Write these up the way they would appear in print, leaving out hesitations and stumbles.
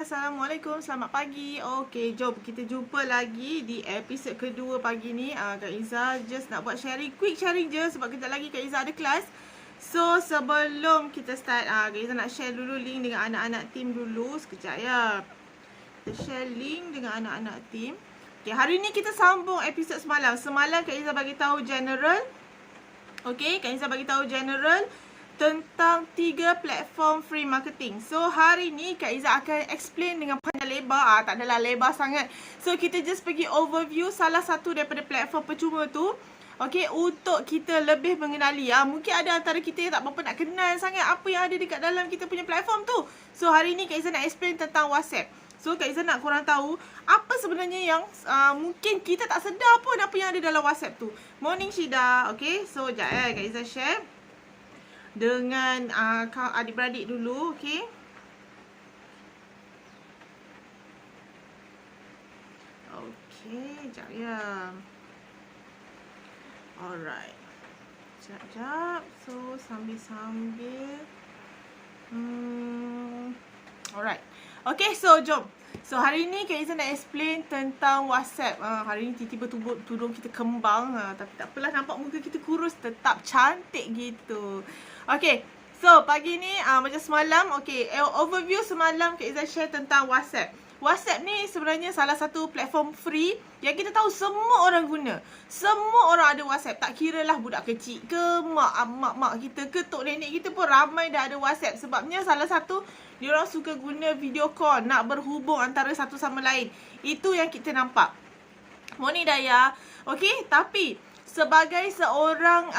Assalamualaikum, selamat pagi. Okey, jom kita jumpa lagi di episod kedua pagi ni. Kak Iza just nak buat quick sharing je sebab kejap lagi Kak Iza ada kelas. So, sebelum kita start, Kak Iza nak share dulu link dengan anak-anak team dulu. Sekejap ya. Kita share link dengan anak-anak team. Okey, hari ni kita sambung episod semalam. Semalam Kak Iza bagi tahu general. Okey, Kak Iza bagi tahu general tentang 3 platform free marketing. So, hari ni Kak Iza akan explain dengan panjang lebar. Tak adalah lebar sangat. So, kita just pergi overview salah satu daripada platform percuma tu. Okey, untuk kita lebih mengenali. Mungkin ada antara kita yang tak berapa nak kenal sangat apa yang ada dekat dalam kita punya platform tu. So, hari ni Kak Iza nak explain tentang WhatsApp. So, Kak Iza nak korang tahu apa sebenarnya yang mungkin kita tak sedar pun apa yang ada dalam WhatsApp tu. Morning Syida. Okey, so sekejap Kak Iza share dengan adik-beradik dulu, okey. Okey, sekejap ya. Alright. Sekejap. So, sambil-sambil. Alright. Okay, so jom. So, hari ni Kak Iza nak explain tentang WhatsApp. Hari ni tiba-tiba tudung kita kembang. Tapi tak apalah, nampak muka kita kurus, tetap cantik gitu. Okay, so pagi ni macam semalam, okay, overview semalam Kak Iza share tentang WhatsApp. WhatsApp ni sebenarnya salah satu platform free yang kita tahu semua orang guna. Semua orang ada WhatsApp. Tak kira lah budak kecil ke, mak kita ke, tok nenek kita pun ramai dah ada WhatsApp. Sebabnya salah satu, diorang suka guna video call, nak berhubung antara satu sama lain. Itu yang kita nampak. Morning Daya. Okay, tapi sebagai seorang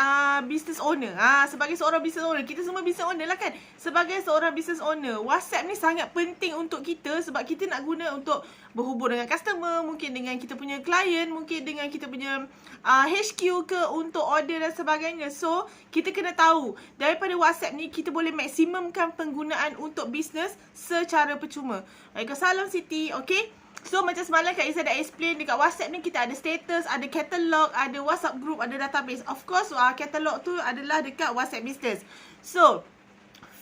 business owner, sebagai seorang business owner, kita semua business owner lah kan. Sebagai seorang business owner, WhatsApp ni sangat penting untuk kita sebab kita nak guna untuk berhubung dengan customer, mungkin dengan kita punya klien, mungkin dengan kita punya HQ ke untuk order dan sebagainya. So, kita kena tahu daripada WhatsApp ni kita boleh maksimumkan penggunaan untuk bisnes secara percuma. Waalaikumsalam Siti, okay. So, macam semalam Kak Iza dah explain dekat WhatsApp ni kita ada status, ada katalog, ada WhatsApp group, ada database. Of course, katalog tu adalah dekat WhatsApp business. So,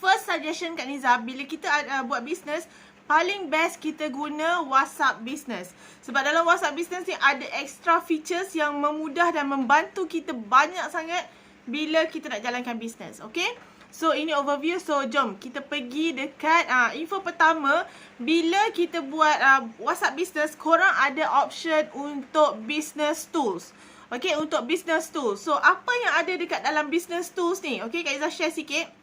first suggestion Kak Iza, bila kita buat business, paling best kita guna WhatsApp business. Sebab dalam WhatsApp business ni ada extra features yang memudah dan membantu kita banyak sangat bila kita nak jalankan business. Okay? So, ini overview. So, jom kita pergi dekat info pertama. Bila kita buat WhatsApp business, korang ada option untuk business tools. Okay, untuk business tools. So, apa yang ada dekat dalam business tools ni? Okay, Kak Iza share sikit.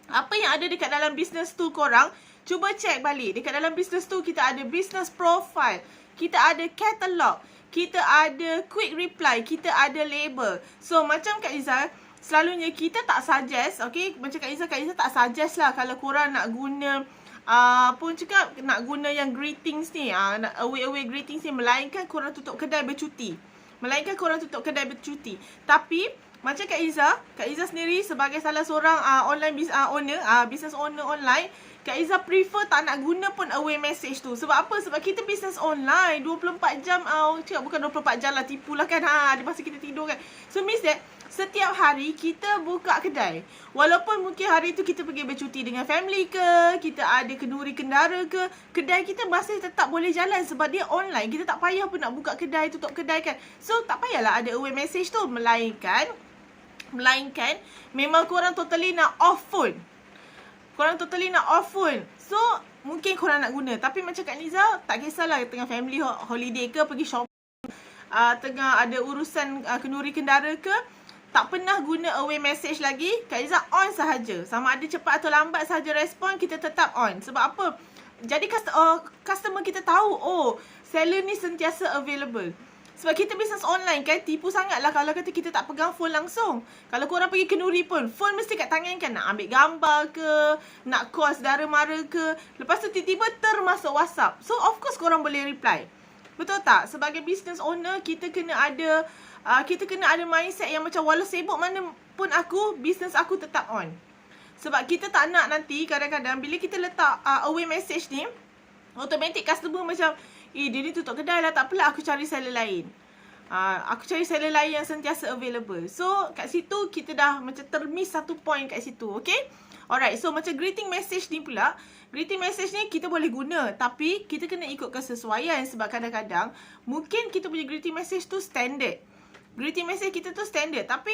Apa yang ada dekat dalam business tool korang, cuba check balik. Dekat dalam business tool, kita ada business profile. Kita ada catalog. Kita ada quick reply. Kita ada label. So, macam Kak Iza, selalunya kita tak suggest, okay, macam Kak Iza tak suggest lah kalau korang nak guna pun cakap nak guna yang greetings ni, away greetings ni, melainkan korang tutup kedai bercuti. Tapi macam Kak Iza sendiri sebagai salah seorang online business owner online, Kak Iza prefer tak nak guna pun away message tu. Sebab apa? Sebab kita business online 24 jam, cakap bukan 24 jam lah, tipulah kan, ada masa kita tidur kan. So means that setiap hari kita buka kedai. Walaupun mungkin hari tu kita pergi bercuti dengan family ke, kita ada kenduri kendara ke, kedai kita masih tetap boleh jalan sebab dia online. Kita tak payah pun nak buka kedai, tutup kedai kan. So, tak payahlah ada away message tu. Melainkan memang korang totally nak off phone. So, mungkin korang nak guna. Tapi macam Kak Liza, tak kisahlah tengah family holiday ke, pergi shopping, tengah ada urusan kenduri kendara ke, tak pernah guna away message lagi, Kak Iza on sahaja. Sama ada cepat atau lambat sahaja respon, kita tetap on. Sebab apa? Jadi customer kita tahu, seller ni sentiasa available. Sebab kita business online kan, tipu sangat lah kalau kata kita tak pegang phone langsung. Kalau korang pergi kenduri pun, phone mesti kat tangan kan. Nak ambil gambar ke, nak call saudara mara ke. Lepas tu tiba-tiba termasuk WhatsApp. So of course korang boleh reply. Betul tak? Sebagai business owner, kita kena ada mindset yang macam walau sibuk mana pun aku, business aku tetap on. Sebab kita tak nak nanti kadang-kadang bila kita letak away message ni, automatic customer macam, dia ni tutup kedai lah, tak apalah aku cari seller lain. Aku cari seller lain yang sentiasa available. So kat situ kita dah macam termiss satu point kat situ. Okay. Alright, so macam greeting message ni pula, greeting message ni kita boleh guna, tapi kita kena ikut kesesuaian. Sebab kadang-kadang mungkin kita punya greeting message tu standard, greeting message kita tu standard, tapi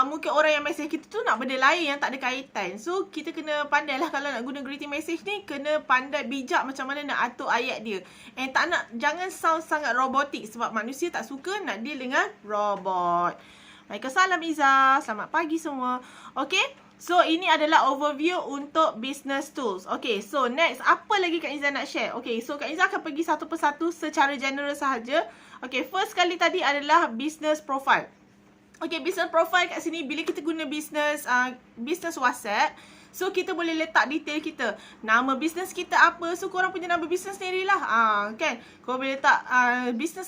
mungkin orang yang message kita tu nak benda lain yang tak ada kaitan. So kita kena pandai lah kalau nak guna greeting message ni, kena pandai bijak macam mana nak atur ayat dia. And tak nak, jangan sound sangat robotik, sebab manusia tak suka nak deal dengan robot. Waalaikumsalam Izzah, selamat pagi semua. Okay, so ini adalah overview untuk business tools. Okay, so next, apa lagi Kak Izzah nak share? Okay, so Kak Izzah akan pergi satu persatu secara general sahaja. Okay, first kali tadi adalah business profile. Okay, business profile kat sini bila kita guna business WhatsApp, so kita boleh letak detail kita. Nama business kita apa, so korang punya nama business sendirilah. Kan? Korang boleh letak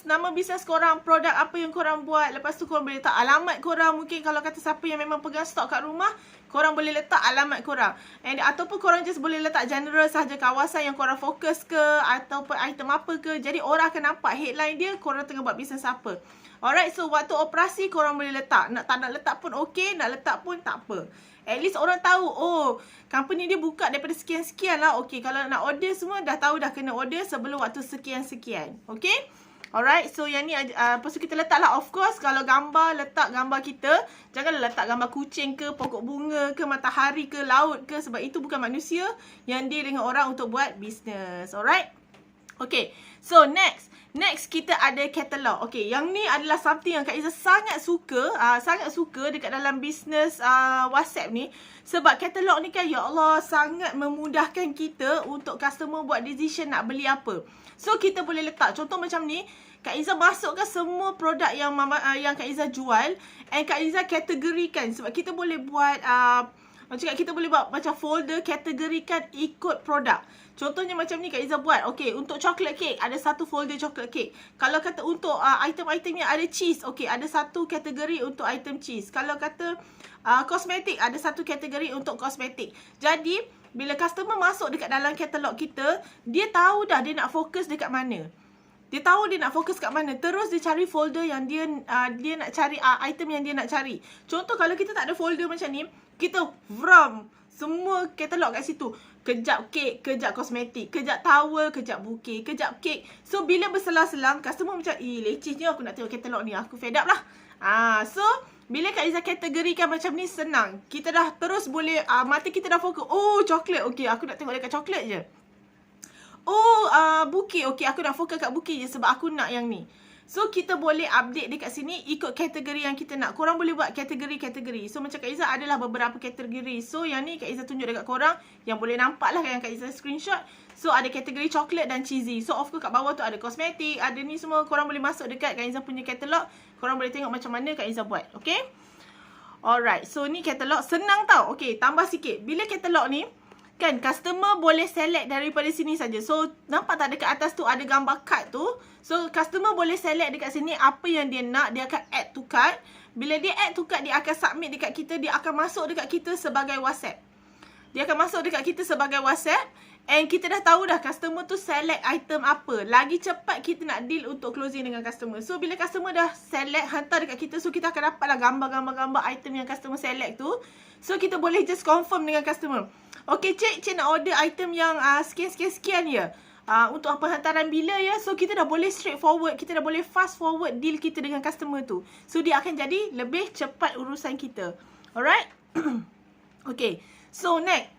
nama business korang, produk apa yang korang buat. Lepas tu korang boleh letak alamat korang. Mungkin kalau kata siapa yang memang pegang stok kat rumah, korang boleh letak alamat korang. Ataupun korang just boleh letak general sahaja, kawasan yang korang fokus ke, ataupun item apa ke. Jadi orang akan nampak headline dia, korang tengah buat business apa. Alright, so waktu operasi korang boleh letak. Tak nak letak pun okey, nak letak pun tak apa. At least orang tahu, oh, company dia buka daripada sekian-sekian lah. Okey, kalau nak order semua dah tahu dah kena order sebelum waktu sekian-sekian. Okey? Alright, so yang ni, lepas tu kita letak lah, of course, kalau gambar, letak gambar kita. Janganlah letak gambar kucing ke, pokok bunga ke, matahari ke, laut ke, sebab itu bukan manusia yang deal dengan orang untuk buat business. Alright? Okay, so next kita ada katalog. Okay, yang ni adalah something yang Kak Izzah sangat suka dekat dalam business WhatsApp ni. Sebab katalog ni kan, ya Allah, sangat memudahkan kita untuk customer buat decision nak beli apa. So kita boleh letak, contoh macam ni, Kak Izzah masukkan semua produk yang Kak Izzah jual, and Kak Izzah kategorikan. Sebab kita boleh buat kita boleh buat macam folder, kategorikan ikut produk. Contohnya macam ni Kak Izzah buat. Okay, untuk chocolate cake, ada satu folder chocolate cake. Kalau kata untuk item-item yang ada cheese, okay, ada satu kategori untuk item cheese. Kalau kata kosmetik, ada satu kategori untuk kosmetik. Jadi, bila customer masuk dekat dalam katalog kita, dia tahu dah dia nak fokus dekat mana. Dia tahu dia nak fokus kat mana. Terus dia cari folder yang dia nak cari, item yang dia nak cari. Contoh kalau kita tak ada folder macam ni, kita vram semua katalog kat situ. Kejap kek, kejap kosmetik, kejap towel, kejap bouquet, kejap kek. So bila berselang-selang, customer macam, lecehnya aku nak tengok katalog ni, aku fed up lah. So bila Kak Izzah kategorikan macam ni, senang. Kita dah terus boleh, mata kita dah fokus. Oh, coklat, okay, aku nak tengok dekat coklat je. Oh, bouquet, okay, aku nak fokus kat bouquet je sebab aku nak yang ni. So, kita boleh update dekat sini ikut kategori yang kita nak. Korang boleh buat kategori-kategori. So, macam Kak Izzah adalah beberapa kategori. So, yang ni Kak Izzah tunjuk dekat korang. Yang boleh nampak lah yang Kak Izzah screenshot. So, ada kategori coklat dan cheesy. So, of course kat bawah tu ada kosmetik, ada ni semua. Korang boleh masuk dekat Kak Izzah punya katalog. Korang boleh tengok macam mana Kak Izzah buat. Okay? Alright. So, ni katalog. Senang tau. Okay, tambah sikit. Bila katalog ni, kan, customer boleh select daripada sini saja. So, nampak tak dekat atas tu ada gambar card tu? So, customer boleh select dekat sini apa yang dia nak. Dia akan add to cart. Bila dia add to cart, dia akan submit dekat kita. Dia akan masuk dekat kita sebagai WhatsApp. Dia akan masuk dekat kita sebagai WhatsApp. And kita dah tahu dah customer tu select item apa. Lagi cepat kita nak deal untuk closing dengan customer. So, bila customer dah select, hantar dekat kita. So, kita akan dapatlah gambar-gambar item yang customer select tu. So, kita boleh just confirm dengan customer. Okay, cik nak order item yang sekian-sekian ya. Untuk apa hantaran bila ya. So, kita dah boleh straight forward. Kita dah boleh fast forward deal kita dengan customer tu. So, dia akan jadi lebih cepat urusan kita. Alright? Okay. So, next.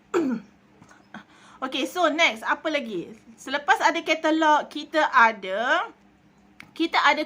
Okay, so next. Apa lagi? Selepas ada katalog, kita ada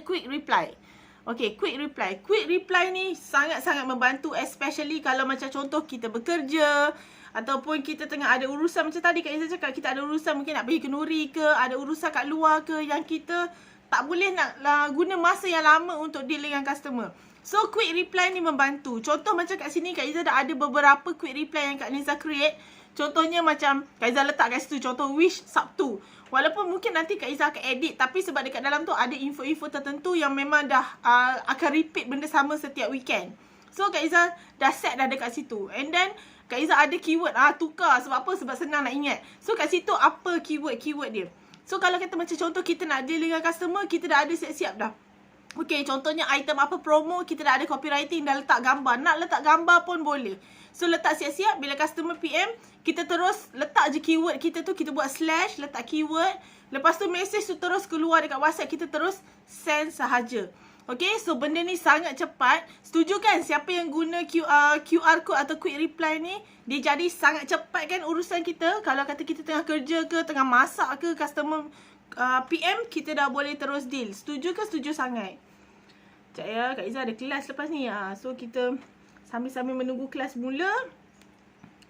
quick reply. Okay, quick reply. Quick reply ni sangat-sangat membantu. Especially kalau macam contoh kita bekerja. Ataupun kita tengah ada urusan macam tadi Kak Izzah cakap, kita ada urusan mungkin nak pergi kenduri ke, ada urusan kat luar ke, yang kita tak boleh nak guna masa yang lama untuk deal dengan customer. So, quick reply ni membantu. Contoh macam kat sini Kak Izzah dah ada beberapa quick reply yang Kak Izzah create. Contohnya macam Kak Izzah letak kat situ, contoh wish Sabtu. Walaupun mungkin nanti Kak Izzah akan edit, tapi sebab dekat dalam tu ada info-info tertentu yang memang dah akan repeat benda sama setiap weekend. So, Kak Izzah dah set dah dekat situ. And then Kak Izzah ada keyword, tukar. Sebab apa? Sebab senang nak ingat. So, kat situ apa keyword dia. So, kalau kata macam contoh kita nak deal dengan customer, kita dah ada siap-siap dah. Okay, contohnya item apa promo, kita dah ada copywriting, dah letak gambar. Nak letak gambar pun boleh. So, letak siap-siap. Bila customer PM, kita terus letak je keyword kita tu. Kita buat slash, letak keyword. Lepas tu, message tu terus keluar dekat WhatsApp. Kita terus send sahaja. Okay, so benda ni sangat cepat. Setuju kan? Siapa yang guna QR code atau quick reply ni, dia jadi sangat cepat kan urusan kita. Kalau kata kita tengah kerja ke, tengah masak ke, customer PM, kita dah boleh terus deal. Setuju ke? Setuju sangat. Sekejap ya, Kak Izzah ada kelas lepas ni. So, kita sambil-sambil menunggu kelas mula,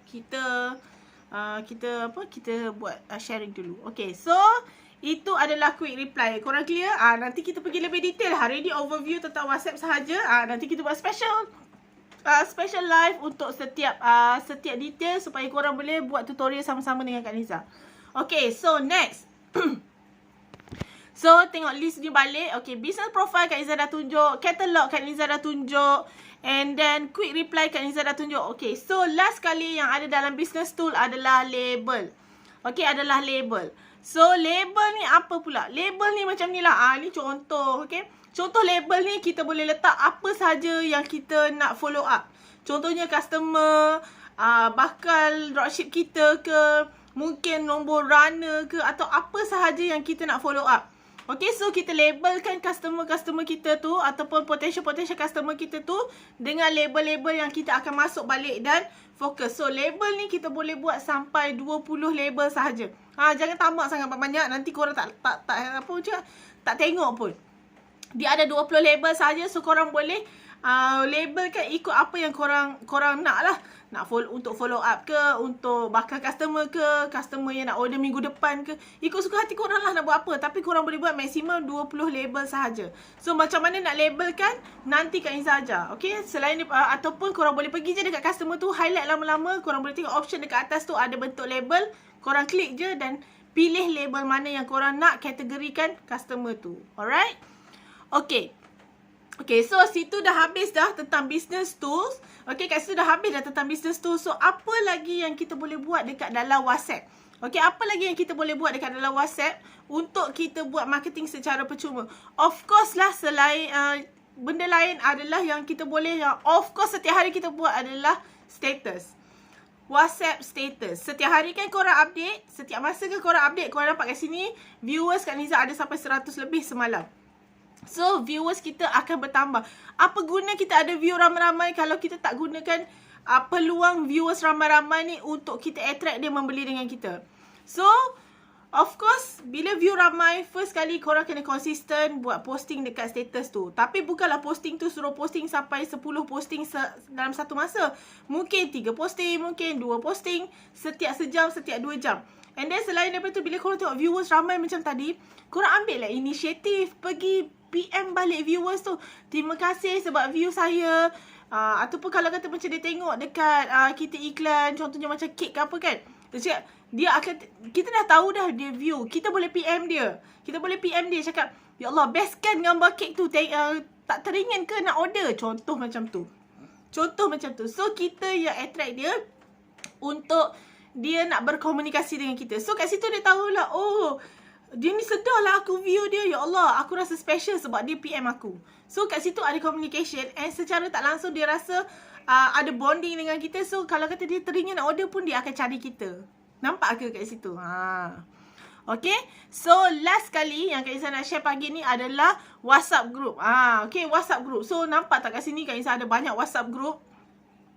kita buat sharing dulu. Okay, so itu adalah quick reply. Korang clear? Nanti kita pergi lebih detail. Hari ni overview tentang WhatsApp sahaja. Nanti kita buat special live untuk setiap detail supaya korang boleh buat tutorial sama-sama dengan Kak Niza. Okay, so next. So, tengok list ni balik. Okay, business profile Kak Niza dah tunjuk. Catalog Kak Niza dah tunjuk. And then, quick reply Kak Niza dah tunjuk. Okay, so last kali yang ada dalam business tool adalah label. Okay, adalah label. So, label ni apa pula? Label ni macam ni lah. Ni contoh, okay. Contoh label ni kita boleh letak apa saja yang kita nak follow up. Contohnya customer, bakal dropship kita ke, mungkin nombor runner ke, atau apa sahaja yang kita nak follow up. Okay, so kita labelkan customer-customer kita tu ataupun potential customer kita tu dengan label-label yang kita akan masuk balik dan fokus. So, label ni kita boleh buat sampai 20 label sahaja. Jangan tambah sangat banyak, nanti korang tak tengok pun. Dia ada 20 label sahaja, so korang boleh labelkan ikut apa yang korang nak lah. Nak untuk follow up ke, untuk bakal customer ke, customer yang nak order minggu depan ke. Ikut suka hati korang lah nak buat apa. Tapi korang boleh buat maksimum 20 label sahaja. So, macam mana nak labelkan, nanti Kak Izzah ajar. Okay, selain ataupun korang boleh pergi je dekat customer tu, highlight lama-lama. Korang boleh tengok option dekat atas tu ada bentuk label. Korang klik je dan pilih label mana yang korang nak kategorikan customer tu. Alright? Okay. Okay, so situ dah habis dah tentang business tools. Okay, kat situ dah habis dah tentang business tools. So, apa lagi yang kita boleh buat dekat dalam WhatsApp? Okay, apa lagi yang kita boleh buat dekat dalam WhatsApp untuk kita buat marketing secara percuma? Of course lah, selain benda lain adalah yang kita boleh, of course setiap hari kita buat adalah status. WhatsApp status. Setiap hari kan korang update. Setiap masa kan korang update. Korang nampak kat sini, viewers Kak Niza ada sampai 100 lebih semalam. So, viewers kita akan bertambah. Apa guna kita ada view ramai-ramai kalau kita tak gunakan peluang viewers ramai-ramai ni untuk kita attract dia membeli dengan kita. So, of course, bila view ramai, first kali korang kena konsisten buat posting dekat status tu. Tapi bukanlah posting tu suruh posting sampai 10 posting dalam satu masa. Mungkin 3 posting, mungkin 2 posting setiap sejam, setiap 2 jam. And then selain daripada tu, bila korang tengok viewers ramai macam tadi, korang ambil lah inisiatif pergi PM balik viewers tu. Terima kasih sebab view saya. Ataupun kalau kata macam dia tengok dekat kita iklan, contohnya macam kek ke apa kan. Dia akan, kita dah tahu dah dia view. Kita boleh PM dia. Kita boleh PM dia cakap, ya Allah, best kan gambar kek tu. Tak teringin ke nak order? Contoh macam tu. So, kita yang attract dia untuk dia nak berkomunikasi dengan kita. So, kat situ dia tahulah, oh, dia ni sedar lah aku view dia. Ya Allah, aku rasa special sebab dia PM aku. So, kat situ ada communication. And secara tak langsung dia rasa ada bonding dengan kita. So, kalau kata dia teringin nak order pun, dia akan cari kita. Nampak ke kat situ? Okay. So, last kali yang Kak Izzah nak share pagi ni adalah WhatsApp group. Okay, WhatsApp group. So, nampak tak kat sini Kak Izzah ada banyak WhatsApp group.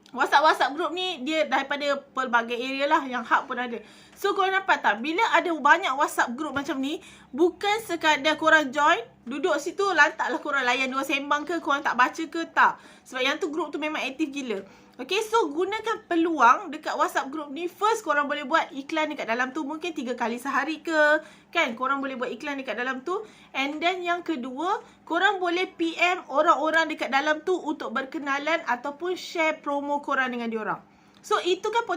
WhatsApp group ni dia daripada pelbagai area lah, yang hub pun ada. So, korang nampak tak? Bila ada banyak WhatsApp group macam ni, bukan sekadar korang join, duduk situ, lantaklah korang layan dua sembang ke, korang tak baca ke, tak. Sebab yang tu group tu memang aktif gila. Okay, so gunakan peluang dekat WhatsApp group ni. First, korang boleh buat iklan dekat dalam tu. Mungkin 3 kali sehari ke. Kan, korang boleh buat iklan dekat dalam tu. And then yang kedua, korang boleh PM orang-orang dekat dalam tu untuk berkenalan ataupun share promo korang dengan diorang. So, itu kan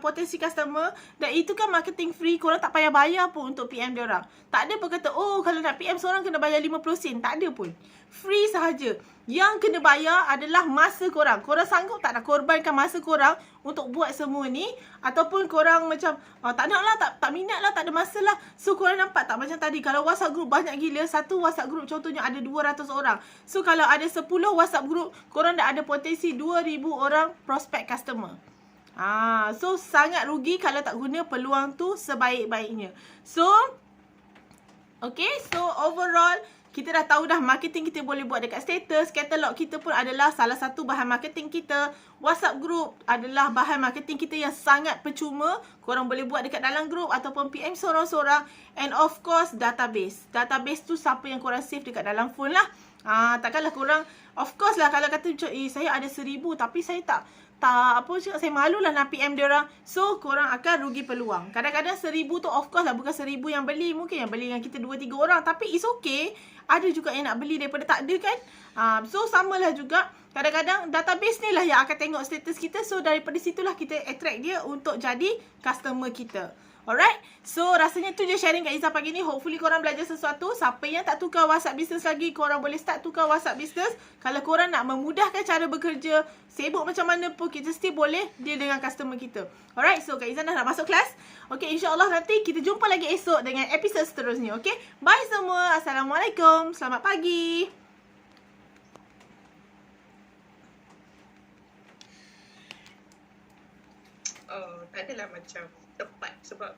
potensi customer dan itu kan marketing free. Korang tak payah bayar pun untuk PM diorang. Tak ada pun kata, oh, kalau nak PM seorang kena bayar 50 sen. Tak ada pun. Free sahaja. Yang kena bayar adalah masa korang. Korang sanggup tak nak korbankan masa korang untuk buat semua ni. Ataupun korang macam tak nak lah, tak minat lah, tak ada masa lah. So korang nampak tak macam tadi, kalau WhatsApp group banyak gila, satu WhatsApp group contohnya ada 200 orang. So kalau ada 10 WhatsApp group, korang dah ada potensi 2,000 orang prospect customer. So sangat rugi kalau tak guna peluang tu sebaik-baiknya. So so overall kita dah tahu dah marketing kita boleh buat dekat status. Katalog kita pun adalah salah satu bahan marketing kita. WhatsApp group adalah bahan marketing kita yang sangat percuma. Korang boleh buat dekat dalam group ataupun PM sorang-sorang. And of course database. Database tu siapa yang korang save dekat dalam phone lah. Takkanlah korang, of course lah kalau kata saya ada 1,000 tapi saya saya malu lah nak PM dia orang. So korang akan rugi peluang. Kadang-kadang 1,000 tu of course lah bukan 1,000 yang beli. Mungkin yang beli dengan kita 2-3 orang. Tapi it's okay. Ada juga yang nak beli daripada tak ada kan. So samalah juga. Kadang-kadang database ni lah yang akan tengok status kita. So daripada situlah kita attract dia untuk jadi customer kita. Alright, so rasanya tu je sharing Kak Izzah pagi ni. Hopefully korang belajar sesuatu. Siapa yang tak tukar WhatsApp business lagi, korang boleh start tukar WhatsApp business. Kalau korang nak memudahkan cara bekerja, sibuk macam mana pun, kita still boleh deal dengan customer kita. Alright, so Kak Izzah dah nak masuk kelas. Okay, insyaAllah nanti kita jumpa lagi esok dengan episod seterusnya. Okay, bye semua. Assalamualaikum. Selamat pagi. Tak adalah macam tepat sebab